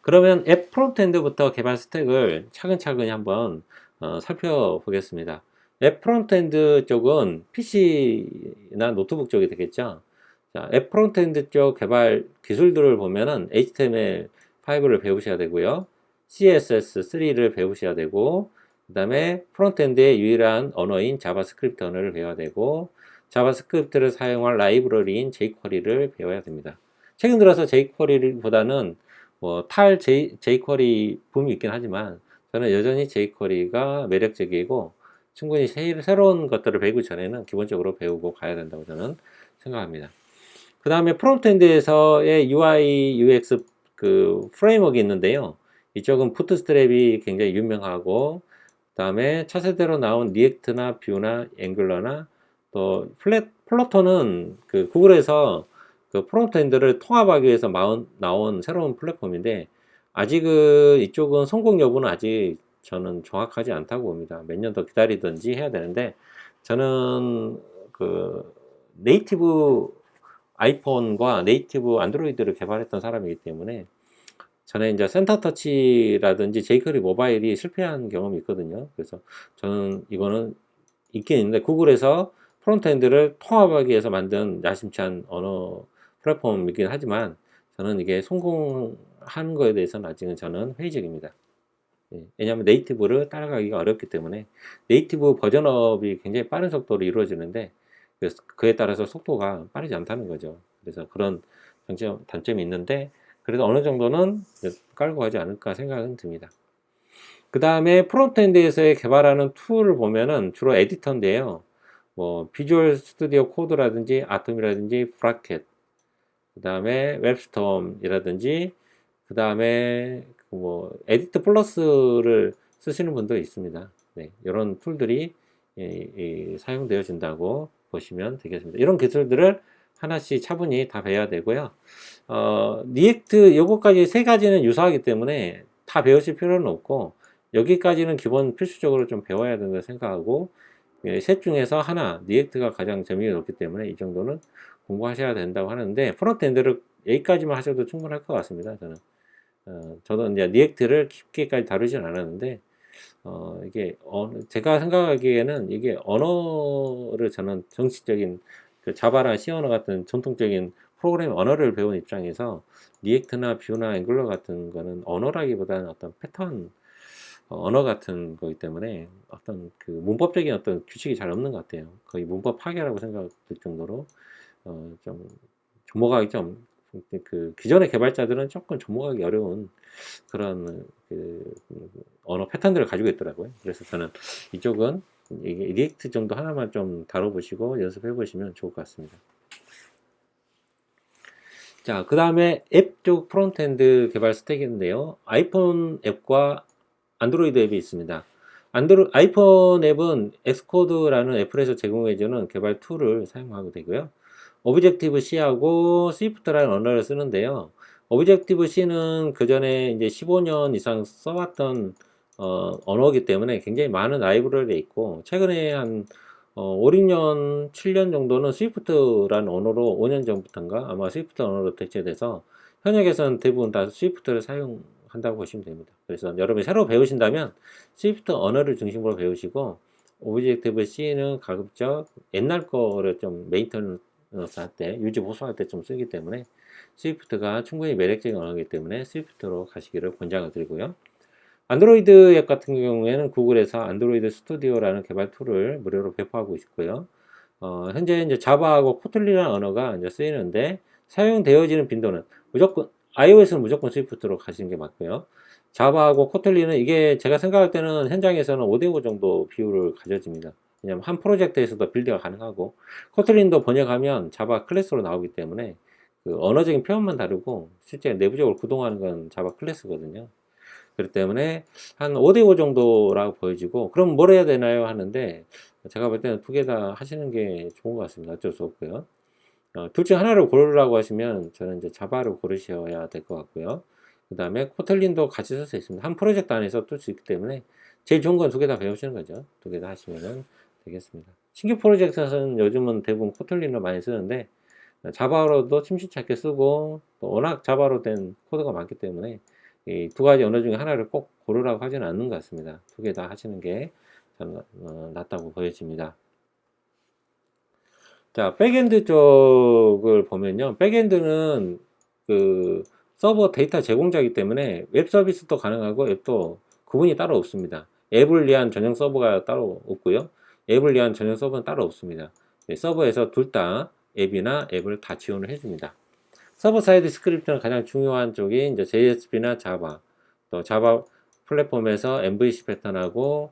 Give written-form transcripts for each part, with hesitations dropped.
그러면 앱 프론트엔드부터 개발 스택을 차근차근히 한번 살펴보겠습니다. 앱 프론트엔드 쪽은 PC나 노트북 쪽이 되겠죠. 자, 앱 프론트엔드 쪽 개발 기술들을 보면은 HTML5를 배우셔야 되고요. CSS3를 배우셔야 되고, 그 다음에 프론트엔드의 유일한 언어인 자바스크립트 언어를 배워야 되고, 자바스크립트를 사용할 라이브러리인 jQuery를 배워야 됩니다. 최근 들어서 jQuery보다는 jQuery 붐이 있긴 하지만 저는 여전히 jQuery가 매력적이고 충분히 새로운 것들을 배우기 전에는 기본적으로 배우고 가야 된다고 저는 생각합니다. 그 다음에 프론트엔드에서의 UI, UX 그 프레임워크가 있는데요. 이쪽은 부트스트랩이 굉장히 유명하고 그 다음에 차세대로 나온 리액트나 뷰나 앵글러나 또 플러터는 그 구글에서 그 프론트엔드를 통합하기 위해서 나온 새로운 플랫폼인데 아직은 이쪽은 성공 여부는 아직 저는 정확하지 않다고 봅니다. 몇 년 더 기다리든지 해야 되는데 저는 그 네이티브 아이폰과 네이티브 안드로이드를 개발했던 사람이기 때문에 전에 이제 센터터치라든지 jQuery 모바일이 실패한 경험이 있거든요. 그래서 저는 이거는 있긴 있는데 구글에서 프론트엔드를 통합하기 위해서 만든 야심찬 언어 플랫폼이긴 하지만 저는 이게 성공한 거에 대해서는 아직은 저는 회의적입니다. 예, 왜냐하면 네이티브를 따라가기가 어렵기 때문에 네이티브 버전업이 굉장히 빠른 속도로 이루어지는데 그래서 그에 따라서 속도가 빠르지 않다는 거죠. 그래서 그런 단점이 있는데 그래도 어느 정도는 깔고 가지 않을까 생각은 듭니다. 그 다음에 프론트엔드에서 개발하는 툴을 보면은 주로 에디터인데요. 뭐 비주얼 스튜디오 코드라든지 아톰이라든지 브라켓, 그 다음에 웹스톰이라든지 그 다음에 뭐 에디트 플러스를 쓰시는 분도 있습니다. 네, 이런 툴들이 사용되어진다고 보시면 되겠습니다. 이런 기술들을 하나씩 차분히 다 배워야 되고요. 리액트 요거까지 세 가지는 유사하기 때문에 다 배우실 필요는 없고 여기까지는 기본 필수적으로 좀 배워야 된다 생각하고 셋 중에서 하나 리액트가 가장 재미가 높기 때문에 이 정도는 공부하셔야 된다고 하는데 프론트엔드를 여기까지만 하셔도 충분할 것 같습니다. 저도 이제 리액트를 깊게까지 다루진 않았는데 이게 제가 생각하기에는 이게 언어를 저는 정식적인 그 자바나 C 언어 같은 전통적인 프로그래밍 언어를 배운 입장에서 리액트나 뷰나 앵글러 같은 거는 언어라기보다는 어떤 패턴 언어 같은 거기 때문에 어떤 그 문법적인 어떤 규칙이 잘 없는 것 같아요. 거의 문법 파괴라고 생각될 정도로 좀 접목하기 좀 그 기존의 개발자들은 조금 접목하기 어려운 그런 언어 패턴들을 가지고 있더라고요. 그래서 저는 이쪽은 이게 리액트 정도 하나만 좀 다뤄보시고 연습해 보시면 좋을 것 같습니다. 자, 그 다음에 앱 쪽 프론트엔드 개발 스택인데요. 아이폰 앱과 안드로이드 앱이 있습니다. 아이폰 앱은 엑스코드라는 애플에서 제공해주는 개발 툴을 사용하게 되고요. 오브젝티브 C하고 스위프트라는 언어를 쓰는데요. 오브젝티브 C는 그 전에 이제 15년 이상 써왔던 언어이기 때문에 굉장히 많은 라이브러리에 있고 최근에 한 5, 6년, 7년 정도는 스위프트라는 언어로 5년 전부터인가 아마 스위프트 언어로 대체돼서 현역에서는 대부분 다 스위프트를 사용한다고 보시면 됩니다. 그래서 여러분이 새로 배우신다면 스위프트 언어를 중심으로 배우시고 오브젝티브 C는 가급적 옛날 거를 좀 메인테너스 할 때, 유지 보수할 때 좀 쓰기 때문에 스위프트가 충분히 매력적인 언어이기 때문에 스위프트로 가시기를 권장을 드리고요. 안드로이드 앱 같은 경우에는 구글에서 안드로이드 스튜디오라는 개발 툴을 무료로 배포하고 있고요. 현재 이제 자바하고 코틀린이라는 언어가 이제 쓰이는데 사용되어지는 빈도는 무조건 iOS는 무조건 스위프트로 가시는 게 맞고요. 자바하고 코틀린은 이게 제가 생각할 때는 현장에서는 5대5 정도 비율을 가져집니다. 왜냐하면 한 프로젝트에서도 빌드가 가능하고 코틀린도 번역하면 자바 클래스로 나오기 때문에 그 언어적인 표현만 다르고 실제 내부적으로 구동하는 건 자바 클래스거든요. 그렇기 때문에 한 5대5 정도라고 보여지고 그럼 뭘 해야 되나요 하는데 제가 볼 때는 두 개 다 하시는 게 좋은 것 같습니다. 어쩔 수 없고요. 둘 중 하나를 고르라고 하시면 저는 이제 자바를 고르셔야 될 것 같고요. 그 다음에 코틀린도 같이 쓸 수 있습니다. 한 프로젝트 안에서 뜰 수 있기 때문에 제일 좋은 건 두 개 다 배우시는 거죠. 두 개 다 하시면 되겠습니다. 신규 프로젝트에서는 요즘은 대부분 코틀린을 많이 쓰는데 자바로도 침실치 않게 쓰고 워낙 자바로 된 코드가 많기 때문에 이 두 가지 언어 중에 하나를 꼭 고르라고 하지는 않는 것 같습니다. 두 개 다 하시는 게 저는 낫다고 보여집니다. 자, 백엔드 쪽을 보면요. 백엔드는 그 서버 데이터 제공자이기 때문에 웹 서비스도 가능하고 앱도 구분이 따로 없습니다. 앱을 위한 전용 서버가 따로 없고요. 앱을 위한 전용 서버는 따로 없습니다. 서버에서 둘 다 앱이나 앱을 다 지원을 해줍니다. 서버 사이드 스크립트는 가장 중요한 쪽이 이제 JSP나 자바, 또 자바 플랫폼에서 MVC 패턴하고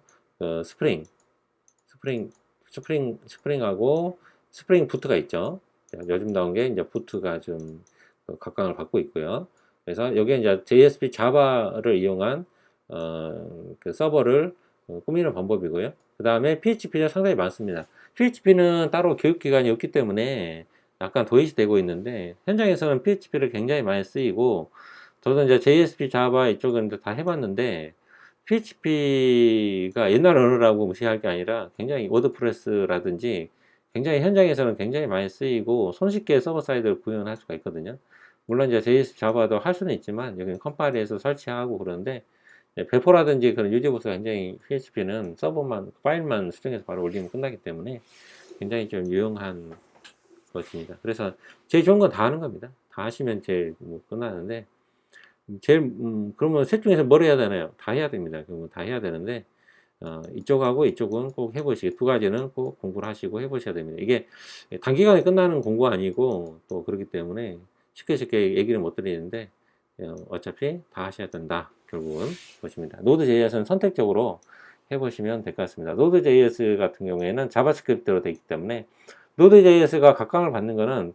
스프링하고 스프링 부트가 있죠. 요즘 나온 게 이제 부트가 좀 각광을 받고 있고요. 그래서 여기에 이제 JSP 자바를 이용한 그 서버를 꾸미는 방법이고요. 그 다음에 PHP가 상당히 많습니다. PHP는 따로 교육기관이 없기 때문에 약간 도입이 되고 있는데 현장에서는 PHP를 굉장히 많이 쓰이고 저도 이제 JSP 자바 이쪽은 다 해봤는데 PHP가 옛날 언어라고 무시할 게 아니라 굉장히 워드프레스라든지 굉장히 현장에서는 굉장히 많이 쓰이고 손쉽게 서버 사이드를 구현할 수가 있거든요. 물론 이제 JS 자바도 할 수는 있지만 여기는 컴파일해서 설치하고 그러는데 배포라든지 그런 유지 보수가 굉장히 PHP는 서버만 파일만 수정해서 바로 올리면 끝나기 때문에 굉장히 좀 유용한 것입니다. 그래서 제일 좋은 건 다 하는 겁니다. 다 하시면 제일 끝나는데 제일 그러면 셋 중에서 뭘 해야 되나요? 다 해야 됩니다. 그러면 다 해야 되는데 이쪽하고 이쪽은 꼭 해보시고 두 가지는 꼭 공부를 하시고 해보셔야 됩니다. 이게 단기간에 끝나는 공부 아니고 또 그렇기 때문에 쉽게 얘기를 못 드리는데 어차피 다 하셔야 된다. 결국은 보십니다. Node.js는 선택적으로 해보시면 될 것 같습니다. Node.js 같은 경우에는 자바스크립트로 되어 있기 때문에 Node.js가 각광을 받는 것은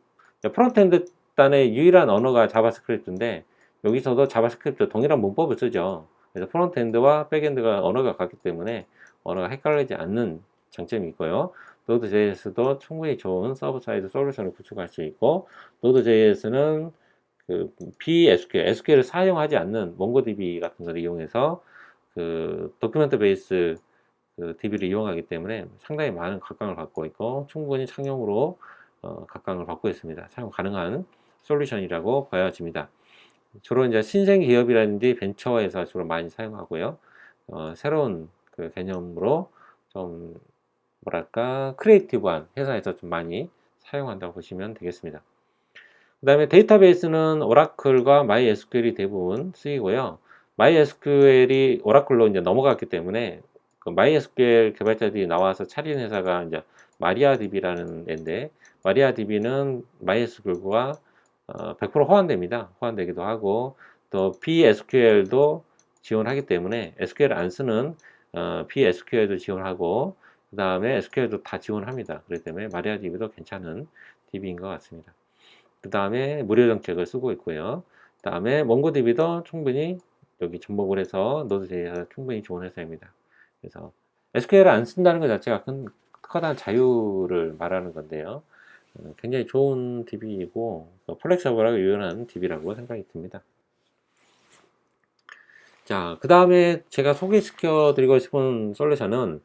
프론트엔드 단의 유일한 언어가 자바스크립트인데 여기서도 자바스크립트 동일한 문법을 쓰죠. 그래서 프론트엔드와 백엔드가 언어가 같기 때문에 언어가 헷갈리지 않는 장점이 있고요. Node.js도 충분히 좋은 서버 사이드 솔루션을 구축할 수 있고 Node.js는 그 BSQL, SQL을 사용하지 않는 몽고DB 같은 걸 이용해서 그 도큐멘트 베이스 그 DB를 이용하기 때문에 상당히 많은 각광을 받고 있고 충분히 상용으로 각광을 받고 있습니다. 사용 가능한 솔루션이라고 보여집니다. 주로 이제 신생 기업이라든지 벤처에서 주로 많이 사용하고요. 새로운 그 개념으로 좀 뭐랄까 크리에이티브한 회사에서 좀 많이 사용한다고 보시면 되겠습니다. 그 다음에 데이터베이스는 오라클과 MySQL이 대부분 쓰이고요. MySQL이 오라클로 이제 넘어갔기 때문에 그 MySQL 개발자들이 나와서 차린 회사가 이제 마리아DB라는 애인데 마리아DB는 MySQL과 100% 호환됩니다. 호환되기도 하고 또 BSQL도 지원하기 때문에 SQL 안 쓰는 BSQL도 지원하고 그 다음에 SQL도 다 지원합니다. 그렇기 때문에 마리아DB도 괜찮은 DB인 것 같습니다. 그 다음에 무료 정책을 쓰고 있고요. 그 다음에 몽고DB도 충분히 여기 접목을 해서 Node.js가 충분히 좋은 회사입니다. 그래서 SQL을 안 쓴다는 것 자체가 커다란 자유를 말하는 건데요. 굉장히 좋은 DB이고 플렉서블하고 유연한 DB라고 생각이 듭니다. 자, 그 다음에 제가 소개시켜 드리고 싶은 솔루션은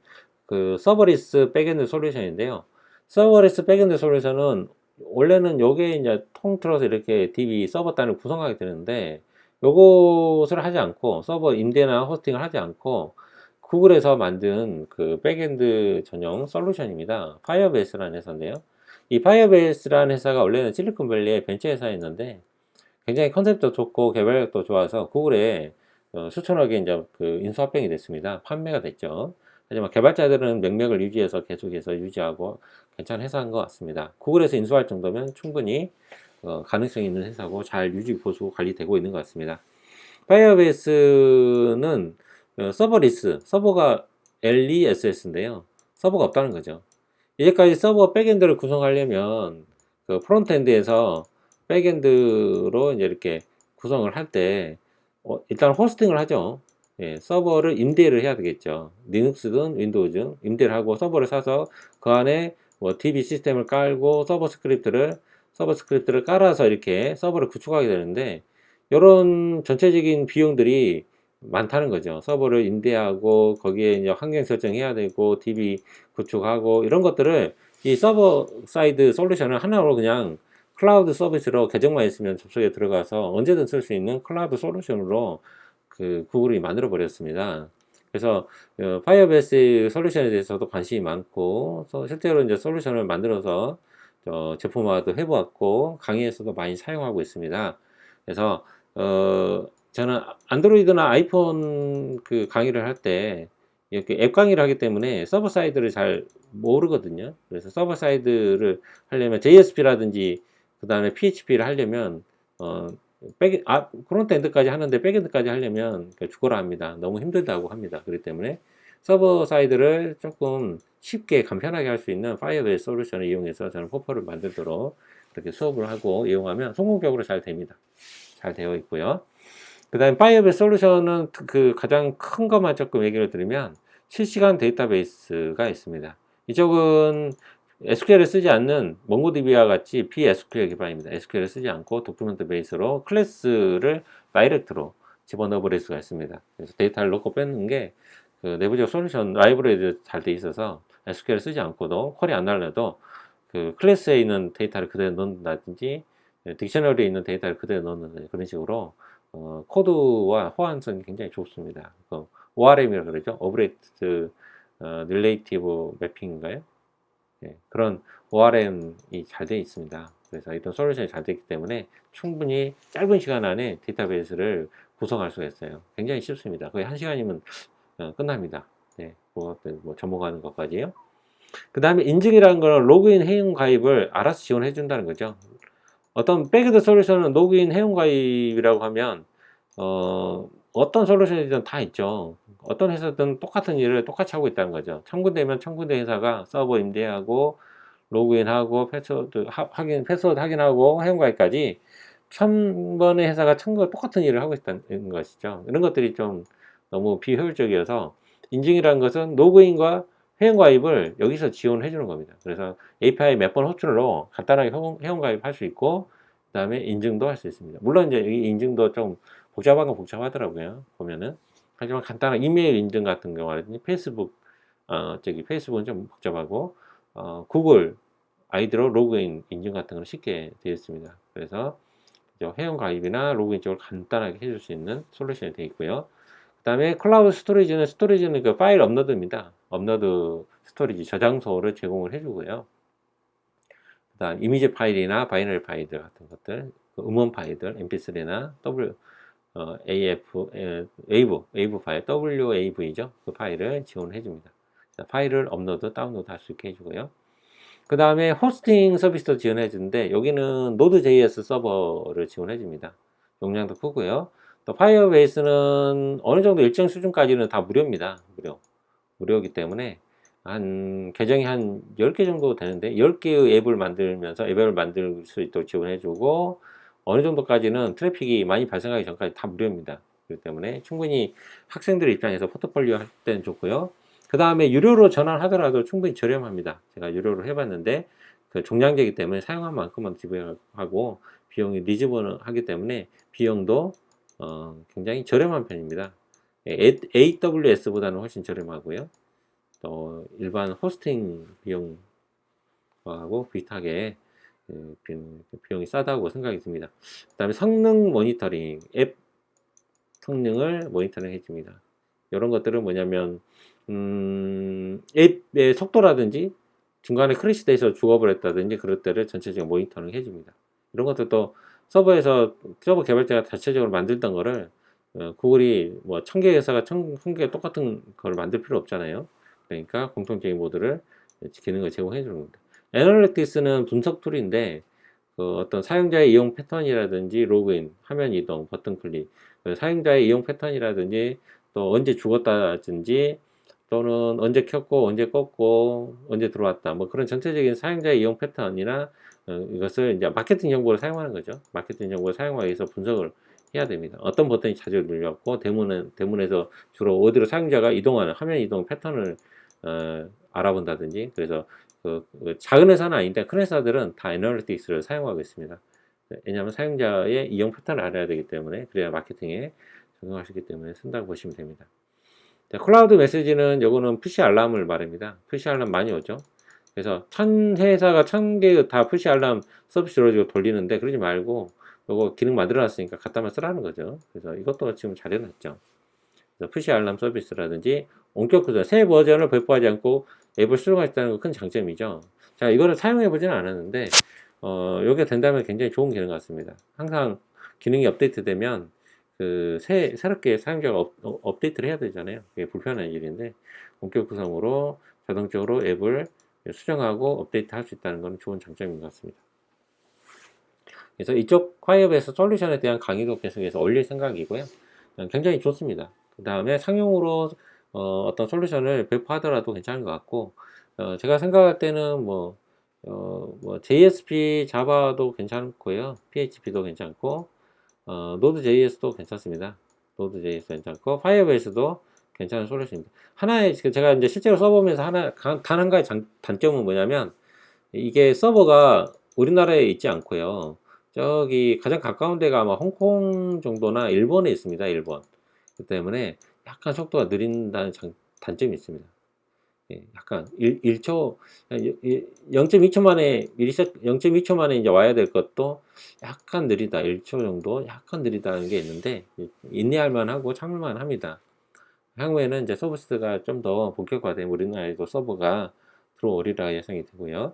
그 서버리스 백엔드 솔루션인데요. 서버리스 백엔드 솔루션은 원래는 요게 이제 통틀어서 이렇게 DB 서버 단을 구성하게 되는데 요것을 하지 않고 서버 임대나 호스팅을 하지 않고 구글에서 만든 그 백엔드 전용 솔루션입니다. 파이어베이스라는 회사인데요. 이 파이어베이스라는 회사가 원래는 실리콘밸리의 벤처 회사였는데 굉장히 컨셉도 좋고 개발력도 좋아서 구글에 수천억에 이제 그 인수합병이 됐습니다. 판매가 됐죠. 하지만 개발자들은 명맥을 유지해서 계속해서 유지하고 괜찮은 회사인 것 같습니다. 구글에서 인수할 정도면 충분히 가능성이 있는 회사고 잘 유지 보수 관리되고 있는 것 같습니다. 파이어베이스는 서버리스, 서버가 LESS인데요. 서버가 없다는 거죠. 이제까지 서버 백엔드를 구성하려면 그 프론트엔드에서 백엔드로 이제 이렇게 구성을 할 때 일단 호스팅을 하죠. 예, 서버를 임대를 해야 되겠죠. 리눅스든 윈도우든 임대를 하고 서버를 사서 그 안에 뭐 DB 시스템을 깔고 서버 스크립트를 깔아서 이렇게 서버를 구축하게 되는데 이런 전체적인 비용들이 많다는 거죠. 서버를 임대하고 거기에 이제 환경 설정해야 되고 DB 구축하고 이런 것들을 이 서버 사이드 솔루션을 하나로 그냥 클라우드 서비스로 계정만 있으면 접속에 들어가서 언제든 쓸 수 있는 클라우드 솔루션으로 그 구글이 만들어 버렸습니다. 그래서 파이어베이스 솔루션에 대해서도 관심이 많고 실제로 이제 솔루션을 만들어서 제품화도 해보았고 강의에서도 많이 사용하고 있습니다. 그래서 저는 안드로이드나 아이폰 그 강의를 할 때 이렇게 앱 강의를 하기 때문에 서버 사이드를 잘 모르거든요. 그래서 서버 사이드를 하려면 JSP라든지 그 다음에 PHP를 하려면 프론트엔드까지 하는데 백엔드까지 하려면 죽어라 합니다. 너무 힘들다고 합니다. 그렇기 때문에 서버 사이드를 조금 쉽게 간편하게 할 수 있는 파이어베이스 솔루션을 이용해서 저는 포퍼를 만들도록 이렇게 수업을 하고 이용하면 성공적으로 잘 됩니다. 잘 되어 있고요. 그 다음에 파이어베이스 솔루션은 그 가장 큰 것만 조금 얘기를 드리면 실시간 데이터베이스가 있습니다. 이쪽은 SQL을 쓰지 않는 몽고DB와 같이 비SQL 기반입니다. SQL을 쓰지 않고 도큐멘트 베이스로 클래스를 다이렉트로 집어넣어 버릴 수가 있습니다. 그래서 데이터를 넣고 빼는 게 그 내부적 솔루션 라이브러리도 잘 돼 있어서 SQL을 쓰지 않고도 쿼리 안 날려도 그 클래스에 있는 데이터를 그대로 넣는다든지 딕셔너리에 있는 데이터를 그대로 넣는다든지 그런 식으로 코드와 호환성이 굉장히 좋습니다. ORM이라고 그러죠. 오브젝트 릴레이티브 매핑인가요? 네, 그런 ORM이 잘 되어 있습니다. 그래서 이런 솔루션이 잘 되기 때문에 충분히 짧은 시간 안에 데이터베이스를 구성할 수가 있어요. 굉장히 쉽습니다. 거의 1시간이면 끝납니다. 네, 뭐 접목하는 것까지요. 그 다음에 인증이라는 거는 로그인 회원 가입을 알아서 지원해 준다는 거죠. 어떤 백엔드 솔루션은 로그인 회원 가입이라고 하면 어떤 솔루션이든 다 있죠. 어떤 회사든 똑같은 일을 똑같이 하고 있다는 거죠. 첨부되면 첨부된 회사가 서버 임대하고 로그인하고 패스워드 확인하고 회원가입까지 1000번의 회사가 1000번 똑같은 일을 하고 있다는 것이죠. 이런 것들이 좀 너무 비효율적이어서 인증이라는 것은 로그인과 회원가입을 여기서 지원해 주는 겁니다. 그래서 API 몇 번 호출로 간단하게 회원가입할 수 있고 그 다음에 인증도 할 수 있습니다. 물론 이제 이 인증도 좀 복잡한 건 복잡하더라고요. 보면은. 하지만 간단한 이메일 인증 같은 경우라든지 페이스북, 페이스북은 좀 복잡하고, 구글 아이디로 로그인 인증 같은 건 쉽게 되어 있습니다. 그래서 회원 가입이나 로그인 쪽을 간단하게 해줄 수 있는 솔루션이 되어 있고요. 그 다음에 클라우드 스토리지는 그 파일 업로드입니다. 업로드 스토리지 저장소를 제공을 해주고요. 그 다음 이미지 파일이나 바이너리 파일들 같은 것들, 음원 파일들, mp3나 웨이브 파일, WAV죠. 그 파일을 지원해 줍니다. 파일을 업로드, 다운로드 할 수 있게 해주고요. 그 다음에 호스팅 서비스도 지원해 주는데 여기는 Node.js 서버를 지원해 줍니다. 용량도 크고요. 또 파이어베이스는 어느 정도 일정 수준까지는 다 무료입니다. 무료이기 때문에 계정이 한 10개 정도 되는데 10개의 앱을 만들면서 앱을 만들 수 있도록 지원해 주고 어느 정도까지는 트래픽이 많이 발생하기 전까지 다 무료입니다. 그렇기 때문에 충분히 학생들 입장에서 포트폴리오 할 때는 좋고요. 그 다음에 유료로 전환하더라도 충분히 저렴합니다. 제가 유료로 해봤는데 그 종량제이기 때문에 사용한 만큼만 지불하고 비용이 리즈버하기 때문에 비용도 굉장히 저렴한 편입니다. AWS보다는 훨씬 저렴하고요. 또 일반 호스팅 비용하고 비슷하게 비용이 싸다고 생각이 듭니다. 그 다음에 성능 모니터링, 앱 성능을 모니터링 해줍니다. 이런 것들은 뭐냐면 앱의 속도라든지 중간에 크래시 돼서 죽어버렸다든지 그럴 때를 전체적으로 모니터링 해줍니다. 이런 것들도 서버 개발자가 자체적으로 만들던 거를 구글이 뭐 1000개 회사가 1000개 똑같은 걸 만들 필요 없잖아요. 그러니까 공통적인 모드를 기능을 제공해 주는 겁니다. 애널리틱스는 분석 툴인데 어떤 사용자의 이용 패턴이라든지 로그인, 화면 이동, 버튼 클릭, 사용자의 이용 패턴이라든지 또 언제 죽었다든지 또는 언제 켰고 언제 껐고 언제 들어왔다 뭐 그런 전체적인 사용자의 이용 패턴이나 이것을 이제 마케팅 정보를 사용하는 거죠. 마케팅 정보를 사용하기 위해서 분석을 해야 됩니다. 어떤 버튼이 자주 눌렸고 대문에서 주로 어디로 사용자가 이동하는 화면 이동 패턴을 알아본다든지 그래서 작은 회사는 아닌데 큰 회사들은 다 애널리틱스를 사용하고 있습니다. 왜냐하면 사용자의 이용 패턴을 알아야 되기 때문에 그래야 마케팅에 적용할 수 있기 때문에 쓴다고 보시면 됩니다. 자, 클라우드 메시지는 요거는 푸시 알람을 말합니다. 푸시 알람 많이 오죠. 그래서 1000회사가 1000개 다 푸시 알람 서비스로 돌리는데 그러지 말고 요거 기능 만들어놨으니까 갖다만 쓰라는 거죠. 그래서 이것도 지금 잘 해놨죠. 그래서 푸시 알람 서비스라든지 원격 구조, 새 버전을 배포하지 않고 앱을 수정하겠다는 건 큰 장점이죠. 자, 이거를 사용해보지는 않았는데, 요게 된다면 굉장히 좋은 기능 같습니다. 항상 기능이 업데이트되면, 새롭게 사용자가 업데이트를 해야 되잖아요. 그게 불편한 일인데, 원격 구성으로 자동적으로 앱을 수정하고 업데이트 할 수 있다는 건 좋은 장점인 것 같습니다. 그래서 이쪽 화이어베이스 솔루션에 대한 강의도 계속해서 올릴 생각이고요. 굉장히 좋습니다. 그 다음에 상용으로 어떤 솔루션을 배포하더라도 괜찮은 것 같고, 제가 생각할 때는 JSP, 자바도 괜찮고요. PHP도 괜찮고, 노드.js도 괜찮습니다. 노드.js 괜찮고, 파이어베이스도 괜찮은 솔루션입니다. 하나의, 제가 이제 실제로 써보면서 단 한 가지 단점은 뭐냐면, 이게 서버가 우리나라에 있지 않고요. 저기 가장 가까운 데가 아마 홍콩 정도나 일본에 있습니다. 일본. 그 때문에 약간 속도가 느린다는 단점이 있습니다. 예, 약간 1초, 0.2초 만에, 0.2초 만에 이제 와야 될 것도 약간 느리다. 1초 정도 약간 느리다는 게 있는데, 인내할 만하고 참을만 합니다. 향후에는 이제 서비스가 좀 더 본격화되면 우리나라에도 서버가 들어오리라 예상이 되고요.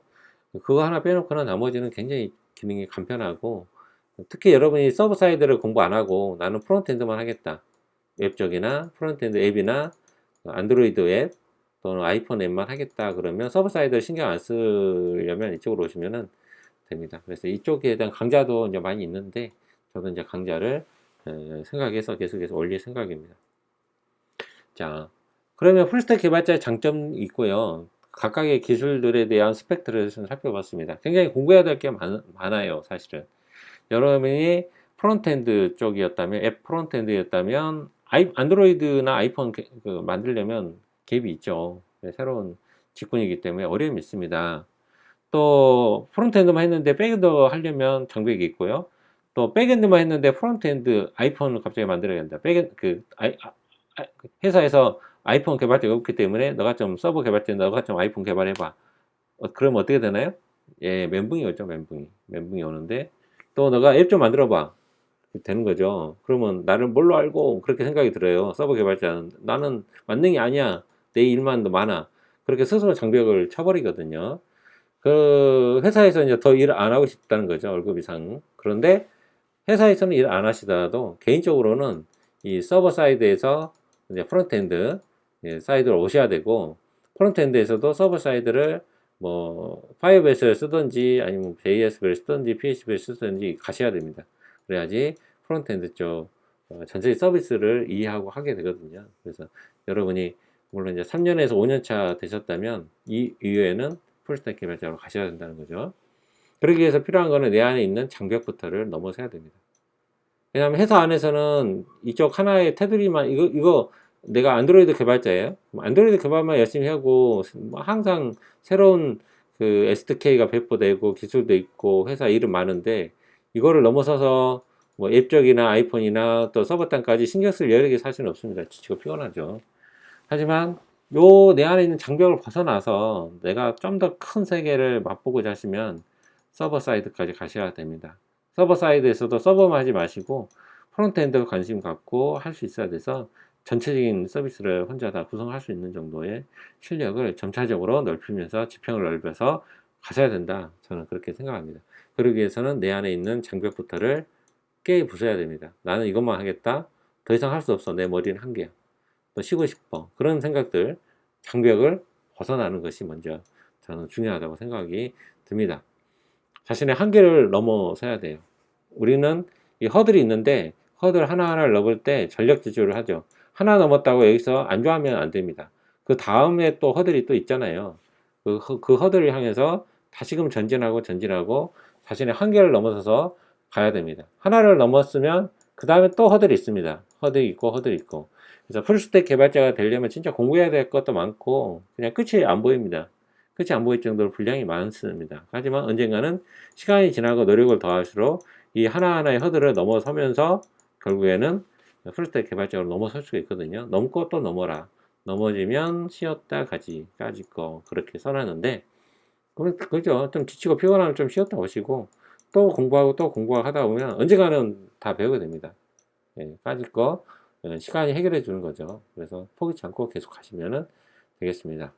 그거 하나 빼놓고는 나머지는 굉장히 기능이 간편하고, 특히 여러분이 서버 사이드를 공부 안 하고 나는 프론트엔드만 하겠다. 웹 쪽이나 프론트엔드 앱이나 안드로이드 앱 또는 아이폰 앱만 하겠다 그러면 서버 사이드를 신경 안 쓰려면 이쪽으로 오시면은 됩니다. 그래서 이쪽에 대한 강좌도 이제 많이 있는데 저도 이제 강좌를 생각해서 계속해서 올릴 생각입니다. 자, 그러면 풀스택 개발자의 장점이 있고요. 각각의 기술들에 대한 스펙트를 살펴봤습니다. 굉장히 공부해야 될 게 많아요, 사실은. 여러분이 프론트엔드 쪽이었다면, 앱 프론트엔드였다면, 안드로이드나 아이폰 만들려면 갭이 있죠. 네, 새로운 직군이기 때문에 어려움이 있습니다. 또, 프론트엔드만 했는데 백엔드 하려면 장벽이 있고요. 또, 백엔드만 했는데 프론트엔드 아이폰을 갑자기 만들어야 된다. 회사에서 아이폰 개발자가 없기 때문에 너가 좀 서버 개발자, 너가 좀 아이폰 개발해봐. 그러면 어떻게 되나요? 예, 멘붕이 오죠, 멘붕이. 멘붕이 오는데, 또 너가 앱 좀 만들어봐. 되는 거죠. 그러면 나를 뭘로 알고 그렇게 생각이 들어요. 서버 개발자는. 나는 만능이 아니야. 내 일만 더 많아. 그렇게 스스로 장벽을 쳐버리거든요. 그 회사에서 이제 더 일 안 하고 싶다는 거죠. 월급 이상. 그런데 회사에서는 일 안 하시더라도 개인적으로는 이 서버 사이드에서 이제 프론트엔드 사이드로 오셔야 되고, 프론트엔드에서도 서버 사이드를 파이어베이스를 쓰든지 아니면 JS를 쓰든지 PHP를 쓰든지 가셔야 됩니다. 그래야지 프론트엔드 쪽 전체 서비스를 이해하고 하게 되거든요. 그래서 여러분이 물론 이제 3년에서 5년 차 되셨다면 이 이후에는 풀스택 개발자로 가셔야 된다는 거죠. 그러기 위해서 필요한 거는 내 안에 있는 장벽부터를 넘어서야 됩니다. 왜냐하면 회사 안에서는 이쪽 하나의 테두리만 이거 내가 안드로이드 개발자예요. 안드로이드 개발만 열심히 하고 항상 새로운 SDK가 배포되고 기술도 있고 회사 이름 많은데 이거를 넘어서서 앱 쪽이나 아이폰이나 또 서버端까지 신경 쓸 여력이 사실은 없습니다. 지치고 피곤하죠. 하지만 내 안에 있는 장벽을 벗어나서 내가 좀 더 큰 세계를 맛보고자 하시면 서버 사이드까지 가셔야 됩니다. 서버 사이드에서도 서버만 하지 마시고 프론트엔드 관심 갖고 할 수 있어야 돼서 전체적인 서비스를 혼자 다 구성할 수 있는 정도의 실력을 점차적으로 넓히면서 지평을 넓혀서 가셔야 된다. 저는 그렇게 생각합니다. 그러기 위해서는 내 안에 있는 장벽부터를 깨 부숴야 됩니다. 나는 이것만 하겠다. 더 이상 할 수 없어. 내 머리는 한계야. 또 쉬고 싶어. 그런 생각들, 장벽을 벗어나는 것이 먼저 저는 중요하다고 생각이 듭니다. 자신의 한계를 넘어서야 돼요. 우리는 이 허들이 있는데 허들 하나하나를 넘을 때 전력 질주를 하죠. 하나 넘었다고 여기서 안주하면 안 됩니다. 그 다음에 또 허들이 또 있잖아요. 그 허들을 향해서 다시금 전진하고 자신의 한계를 넘어서서 가야 됩니다. 하나를 넘었으면 그 다음에 또 허들이 있습니다. 허들이 있고. 그래서 풀스택 개발자가 되려면 진짜 공부해야 될 것도 많고 그냥 끝이 안 보입니다. 끝이 안 보일 정도로 분량이 많습니다. 하지만 언젠가는 시간이 지나고 노력을 더할수록 이 하나하나의 허들을 넘어서면서 결국에는 풀스택 개발자로 넘어설 수가 있거든요. 넘고 또 넘어라. 넘어지면 쉬었다 까짓 거 그렇게 써놨는데 그죠. 좀 지치고 피곤하면 좀 쉬었다 오시고 또 공부하고 또 공부하고 하다 보면 언젠가는 다 배우게 됩니다. 예, 빠질 거 시간이 해결해 주는 거죠. 그래서 포기치 않고 계속 하시면 되겠습니다.